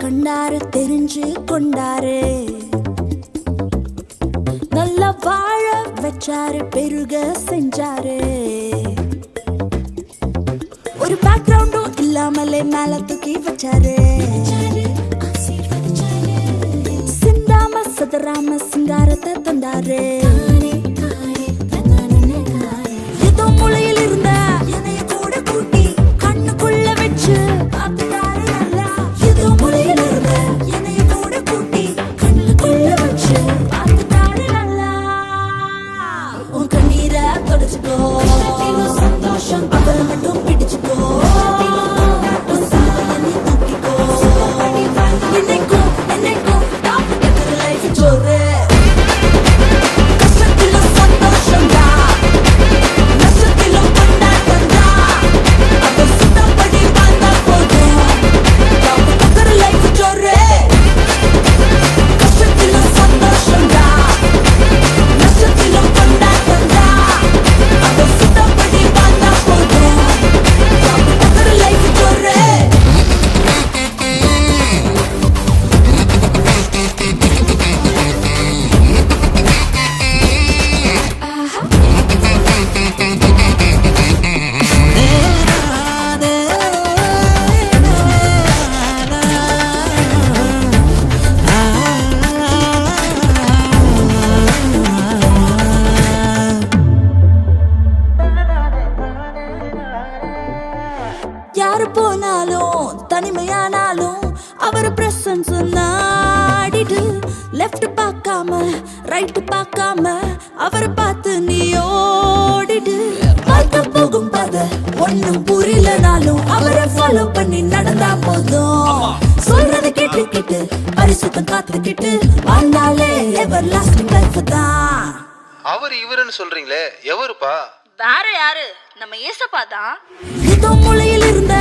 கண்டாரு தெரிஞ்சு கொண்டாரு, நல்லா வாழ வச்சாரு, பெருக செஞ்சாரு. ஒரு பேக்ரவுண்டும் இல்லாமலே மேல தூக்கி வச்சாரு. சிந்தாம சதராம சிங்காரத்தை தந்தாரு. ஏதோ மூலையில் இருந்த என்னைய கூட கூட்டி கண்ணுக்குள்ள வச்சு பார்த்துட்டாரு நல்லா. ஏதோ மூலையில் இருந்த என்னைய கூட கூட்டி கண்ணுக்குள்ள வச்சு பார்த்துட்டாரு நல்லா. உன் கண்ணீரை தொடச்சுக்கோ, சந்தோஷம் அவரை மட்டும் பிடிச்சுக்கோ. யாரு போனாலும் தனிமையானாலும் அவர் பிரசன்ஸ் நாடிடு. லெஃப்ட் பார்க்காம ரைட் பார்க்காம அவரை பார்த்து நீ ஓடிடு. பார்க்க போகும் பாதை ஒன்னும் புரியலனாலும் அவரை ஃபாலோ பண்ணி நடந்தா போதும். சொல்றத கேட்டு கேட்டு பரிசுத்தம் காத்துக்கிட்டு வாழ்ந்தாலே எவர் லாஸ்டிங் லைஃப் தான். அவர் இவருன்னு சொல்றீங்களே, எவருப்பா? வேற யாரு, நம்ம ஏசப்பா தான். ஏதோ மூலையில் இருந்த